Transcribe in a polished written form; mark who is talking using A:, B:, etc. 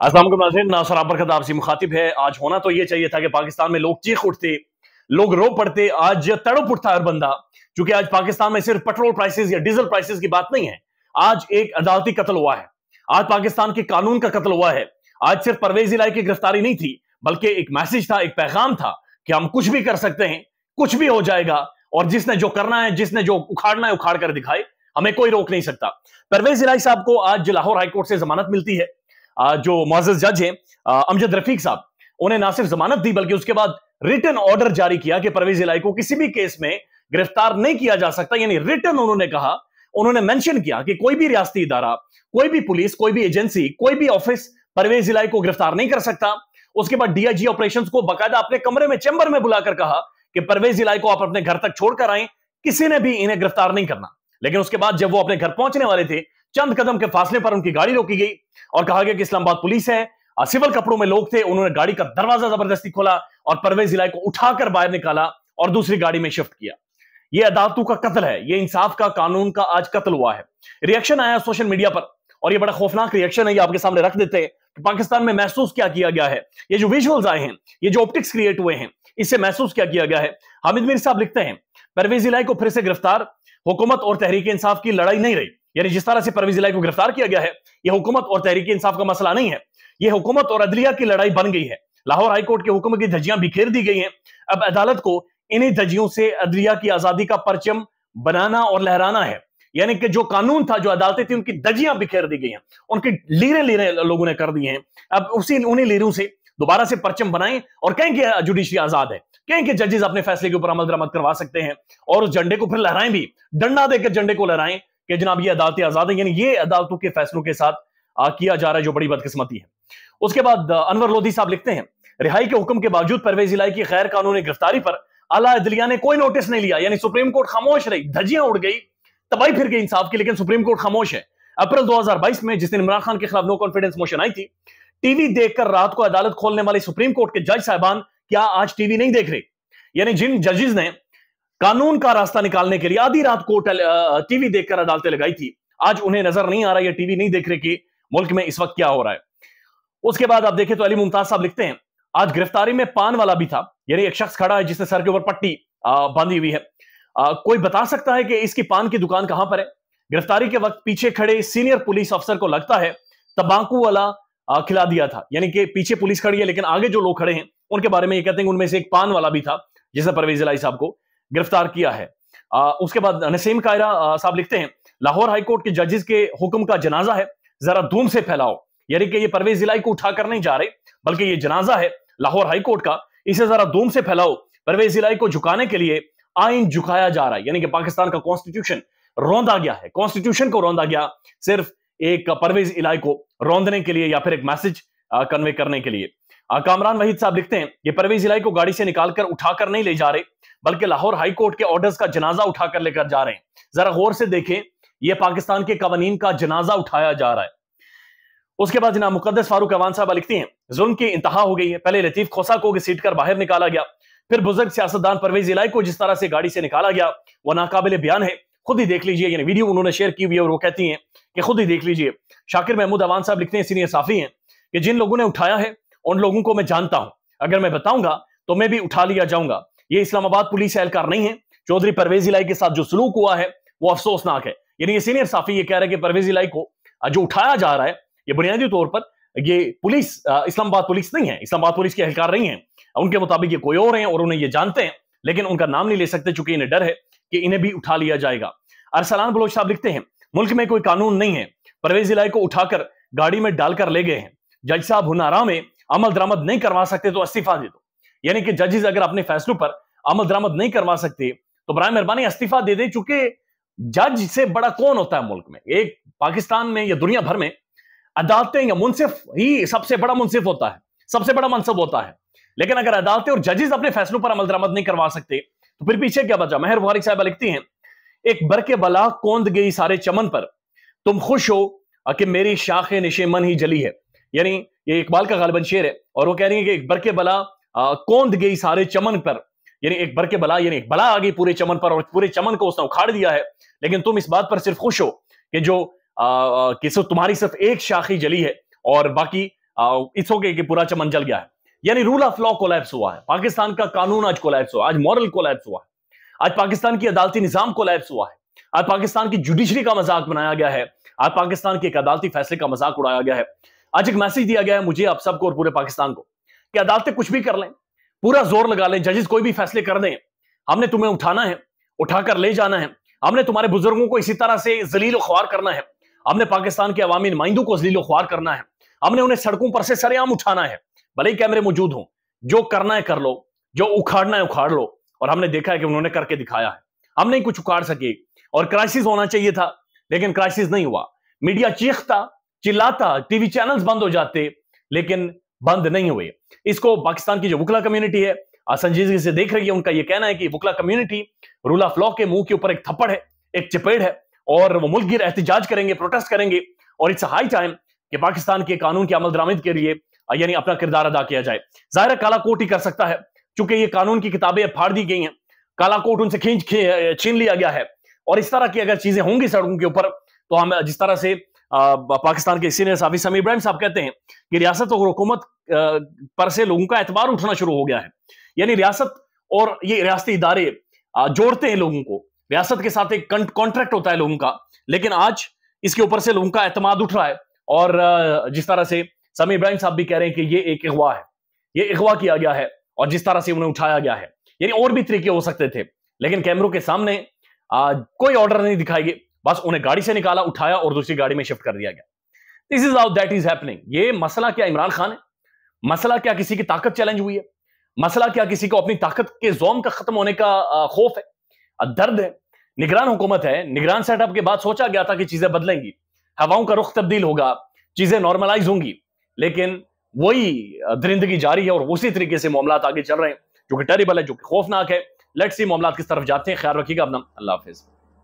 A: अस्सलाम वालेकुम नाज़रीन, नासर बरकत आपसे मुखातिब है। आज होना तो ये चाहिए था कि पाकिस्तान में लोग चीख उठते, लोग रो पड़ते, आज तड़प उठता हर बंदा। क्योंकि आज पाकिस्तान में सिर्फ पेट्रोल प्राइसेस या डीजल प्राइसेस की बात नहीं है, आज एक अदालती कत्ल हुआ है, आज पाकिस्तान के कानून का कत्ल हुआ है। आज सिर्फ परवेज इलाही की गिरफ्तारी नहीं थी, बल्कि एक मैसेज था, एक पैगाम था कि हम कुछ भी कर सकते हैं, कुछ भी हो जाएगा, और जिसने जो करना है, जिसने जो उखाड़ना है उखाड़ कर दिखाए, हमें कोई रोक नहीं सकता। परवेज इलाही साहब को आज लाहौर हाईकोर्ट से जमानत मिलती है। जो मुअज़्ज़ज़ जज हैं अमजद रफीक साहब, उन्हें ना सिर्फ जमानत दी बल्कि उसके बाद रिटन ऑर्डर जारी किया कि परवेज इलाही को किसी भी केस में गिरफ्तार नहीं किया जा सकता। यानी रिटन उन्होंने कहा, उन्होंने मेंशन किया कि कोई भी रियासती इदारा, कोई भी पुलिस, कोई भी एजेंसी, कोई भी ऑफिस परवेज इलाही को गिरफ्तार नहीं कर सकता। उसके बाद डीआईजी ऑपरेशंस को बाकायदा अपने कमरे में, चैम्बर में बुलाकर कहा कि परवेज इलाही को आप अपने घर तक छोड़कर आए, किसी ने भी इन्हें गिरफ्तार नहीं करना। लेकिन उसके बाद जब वो अपने घर पहुंचने वाले थे, चंद कदम के फासले पर उनकी गाड़ी रोकी गई और कहा गया कि इस्लामाबाद पुलिस है। सिविल कपड़ों में लोग थे, उन्होंने गाड़ी का दरवाजा जबरदस्ती खोला और परवेज इलाही को उठाकर बाहर निकाला और दूसरी गाड़ी में शिफ्ट किया। यह अदालतों का कत्ल है, यह इंसाफ का, कानून का आज कत्ल हुआ है। रिएक्शन आया सोशल मीडिया पर और यह बड़ा खौफनाक रिएक्शन है, ये आपके सामने रख देते हैं कि पाकिस्तान में महसूस क्या किया गया है। ये जो विजुअल्स आए हैं, ये जो ऑप्टिक्स क्रिएट हुए हैं, इससे महसूस क्या किया गया है। हामिद मीर साहब लिखते हैं, परवेज इलाही को फिर से गिरफ्तार, हुकूमत और तहरीक इंसाफ की लड़ाई नहीं रही। यानी जिस तरह से परवेज इलाही को गिरफ्तार किया गया है, यह हुकूमत और तहरीक इंसाफ का मसला नहीं है, यह हुकूमत और अदलिया की लड़ाई बन गई है। लाहौर हाईकोर्ट के हुक्म की धज्जियां बिखेर दी गई हैं। अब अदालत को इन्हीं धज्जियों से अदलिया की आजादी का परचम बनाना और लहराना है। यानी कि जो कानून था, जो अदालतें थी, उनकी धज्जियां बिखेर दी गई हैं, उनकी लीरें लीरें लोगों ने कर दी हैं। अब उन्हीं लीरों से दोबारा से परचम बनाएं और कहें कि जुडिशरी आजाद है, कहें कि जजेस अपने फैसले के ऊपर अमल दरामद करवा सकते हैं और उस झंडे को फिर लहराएं भी, डंडा देकर झंडे को लहराएं कि जनाब ये अदालतें आजाद है। यानी ये अदालतों के फैसलों के साथ किया जा रहा है, जो बड़ी बदकिस्मती है। उसके बाद अनवर लोधी साहब लिखते हैं, रिहाई के हुक्म के बावजूद परवेज इलाही की गैर कानूनी गिरफ्तारी पर आला अदलिया ने कोई नोटिस नहीं लिया। यानी सुप्रीम कोर्ट खामोश रही, धज्जियां उड़ गई, तबाही फिर गई इंसाफ की, लेकिन सुप्रीम कोर्ट खामोश है। अप्रैल 2022 में जिस दिन इमरान खान के खिलाफ नो कॉन्फिडेंस मोशन आई थी, टीवी देखकर रात को अदालत खोलने वाले सुप्रीम कोर्ट के जज साहबान क्या आज टीवी नहीं देख रहे? यानी जिन जजेस ने कानून का रास्ता निकालने के लिए आधी रात को टीवी देखकर अदालतें लगाई थी, आज उन्हें नजर नहीं आ रहा, ये टीवी नहीं देख रहे कि मुल्क में इस वक्त क्या हो रहा है। उसके बाद आप देखें तो अली मुमताज साहब लिखते हैं, आज गिरफ्तारी में पान वाला भी था। यानी एक शख्स खड़ा है जिसने सर के ऊपर पट्टी बांधी हुई है। कोई बता सकता है कि इसकी पान की दुकान कहां पर है? गिरफ्तारी के वक्त पीछे खड़े सीनियर पुलिस अफसर को लगता है तंबाकू वाला खिला दिया था। यानी कि पीछे पुलिस खड़ी है, लेकिन आगे जो लोग खड़े हैं उनके बारे में ये कहते हैं उनमें से एक पान वाला भी था जिसने परवेज इलाही साहब को गिरफ्तार किया है। उसके बाद नसीम कायरा साहब लिखते हैं, लाहौर हाईकोर्ट के जजेस के हुक्म का जनाजा है, जरा धूम से फैलाओ। यानी कि ये परवेज इलाही को उठाकर नहीं जा रहे, बल्कि ये जनाजा है लाहौर हाईकोर्ट का, इसे जरा धूम से फैलाओ। परवेज इलाही को झुकाने के लिए आइन झुकाया जा रहा है। यानी कि पाकिस्तान का कॉन्स्टिट्यूशन रौंदा गया है, कॉन्स्टिट्यूशन को रौंदा गया सिर्फ एक परवेज इलाही को रौंदने के लिए या फिर एक मैसेज कन्वे करने के लिए। कामरान वहीद साहब लिखते हैं, ये परवेज इलाही को गाड़ी से निकालकर उठाकर नहीं ले जा रहे, बल्कि लाहौर हाईकोर्ट के ऑर्डर्स का जनाजा उठाकर लेकर जा रहे हैं। जरा गौर से देखें, यह पाकिस्तान के कवानीन का जनाजा उठाया जा रहा है। उसके बाद जनाब मुकद्दस फारूक अवान साहब लिखती हैं, जुल्म की इंतहा हो गई है। पहले लतीफ खोसा को घसीट कर बाहर निकाला गया, फिर बुजुर्ग सियासतदान परवेज इलाही को जिस तरह से गाड़ी से निकाला गया वह नाकाबिले बयान है। खुद ही देख लीजिए, यानी वीडियो उन्होंने शेयर की हुई है और वो कहती हैं कि खुद ही देख लीजिए। शाकिर महमूद अवान साहब लिखते हैं, सीनियर साफी हैं, कि जिन लोगों ने उठाया है उन लोगों को मैं जानता हूं, अगर मैं बताऊंगा तो मैं भी उठा लिया जाऊंगा। ये इस्लामाबाद पुलिस एहलकार नहीं है। चौधरी परवेज इलाही के साथ जो सलूक हुआ है वो अफसोसनाक है। यानी ये सीनियर साफी ये कह रहे हैं कि परवेज इलाही को जो उठाया जा रहा है, ये बुनियादी तौर पर ये पुलिस इस्लामाबाद पुलिस नहीं है, इस्लामाबाद पुलिस के एहलकार नहीं है। उनके मुताबिक ये कोई और हैं और उन्हें ये जानते हैं, लेकिन उनका नाम नहीं ले सकते चूंकि इन्हें डर है कि इन्हें भी उठा लिया जाएगा। अरसलान बलोच साहब लिखते हैं, मुल्क में कोई कानून नहीं है, परवेज इलाही को उठाकर गाड़ी में डालकर ले गए हैं। जज साहब हुनारा में अमल दरामद नहीं करवा सकते तो इस्तीफा दे दो। यानी कि जजेस अगर अपने फैसलों पर अमल दरामद नहीं करवा सकते तो बराए मेहरबानी इस्तीफा दे दे, चूंकि जज से बड़ा कौन होता है मुल्क में? एक पाकिस्तान में या दुनिया भर में अदालतें या मुंसिफ ही सबसे बड़ा मुंसिफ होता है, सबसे बड़ा मनसब होता है। लेकिन अगर अदालतें और जजेस अपने फैसलों पर अमल दरामद नहीं करवा सकते तो फिर पीछे क्या बचा? महर बुहारी साहब लिखती हैं, एक बरके बला कौंद गई सारे चमन पर, तुम खुश हो कि मेरी शाखे निशेमन ही जली है। यानी ये इकबाल का गालिबन शेर है और वो कह रही है कि एक बरके बला कौंद गई सारे चमन पर, यानी एक बरके बला, यानी एक बला आ गई पूरे चमन पर और पूरे चमन को उसने उखाड़ दिया है, लेकिन तुम इस बात पर सिर्फ खुश हो कि जो तुम्हारी सिर्फ एक शाखी जली है और बाकी इट्स ओके कि पूरा चमन जल गया है। यानी रूल ऑफ लॉ कोलैप्स हुआ है, पाकिस्तान का कानून आज कोलैप्स हुआ, आज मॉरल कोलैप्स हुआ है, आज पाकिस्तान की अदालती निजाम कोलैप्स हुआ है, आज पाकिस्तान की जुडिशरी का मजाक बनाया गया है, आज पाकिस्तान के एक अदालती फैसले का मजाक उड़ाया गया है। आज एक मैसेज दिया गया है मुझे, आप सबको और पूरे पाकिस्तान को, कि अदालतें कुछ भी कर लें, पूरा जोर लगा लें, जजेस कोई भी फैसले कर दें, हमने तुम्हें उठाना है, उठाकर ले जाना है, हमने तुम्हारे बुजुर्गों को इसी तरह से जलील ख्वार करना है, हमने पाकिस्तान के अवामी नुमाइंदों को जलील ख्वार करना है, हमने उन्हें सड़कों पर से सरेआम उठाना है, भले ही कैमरे मौजूद हों, जो करना है कर लो, जो उखाड़ना है उखाड़ लो। और हमने देखा है कि उन्होंने करके दिखाया है, हम नहीं कुछ उखाड़ सके। और क्राइसिस होना चाहिए था, लेकिन क्राइसिस नहीं हुआ। मीडिया चीखता, चिल्लाता, टीवी चैनल्स बंद हो जाते, लेकिन बंद नहीं हुए। इसको पाकिस्तान की जो वकला कम्युनिटी है संजीदगी से देख रही है। उनका यह कहना है कि वकला कम्युनिटी रूल ऑफ लॉ के मुंह के ऊपर एक थप्पड़ है, एक चपेड़ है, और वो मुल्क गिर एहतजाज करेंगे, प्रोटेस्ट करेंगे। और इट्स हाई टाइम कि पाकिस्तान के कानून की अमल दरामद के लिए यानी अपना किरदार अदा किया जाए। जाहिर है काला कोट ही कर सकता है, चूंकि ये कानून की किताबें फाड़ दी गई हैं, काला कोट उनसे छीन लिया गया है। और इस तरह की अगर चीजें होंगी सड़कों के ऊपर, तो हम जिस तरह से पाकिस्तान के सीनियर साहब समीर इब्राहिम साहब कहते हैं कि रियासत और हुकूमत पर से लोगों का एतबार उठना शुरू हो गया है। यानी रियासत और ये रियासती इदारे जोड़ते हैं लोगों को, रियासत के साथ एक कॉन्ट्रैक्ट होता है लोगों का, लेकिन आज इसके ऊपर से लोगों का एतमाद उठ रहा है। और जिस तरह से समीर इब्राहिम साहब भी कह रहे हैं कि ये एक अगवा है, ये अगवा किया गया है, और जिस तरह से उन्हें उठाया गया है, यानी और भी तरीके हो सकते थे, लेकिन कैमरों के सामने कोई ऑर्डर नहीं दिखाई गए, बस उन्हें गाड़ी से निकाला, उठाया और दूसरी गाड़ी में शिफ्ट कर दिया गया। This is how that is happening. ये मसला क्या इमरान खान है? मसला क्या किसी की ताकत चैलेंज हुई है? मसला क्या किसी को अपनी ताकत के जोम का खत्म होने का खौफ है, दर्द है? निगरान हुकूमत है, निगरान सेटअप के बाद सोचा गया था कि चीजें बदलेंगी, हवाओं का रुख तब्दील होगा, चीजें नॉर्मलाइज होंगी, लेकिन वही दरिंदगी जारी है और उसी तरीके से मामलात आगे चल रहे हैं, जो कि टेरिबल है, जो कि खौफनाक है। लेट्स सी मामलात किस तरफ जाते हैं। ख्याल रखिएगा अपना। अल्लाह हाफिज।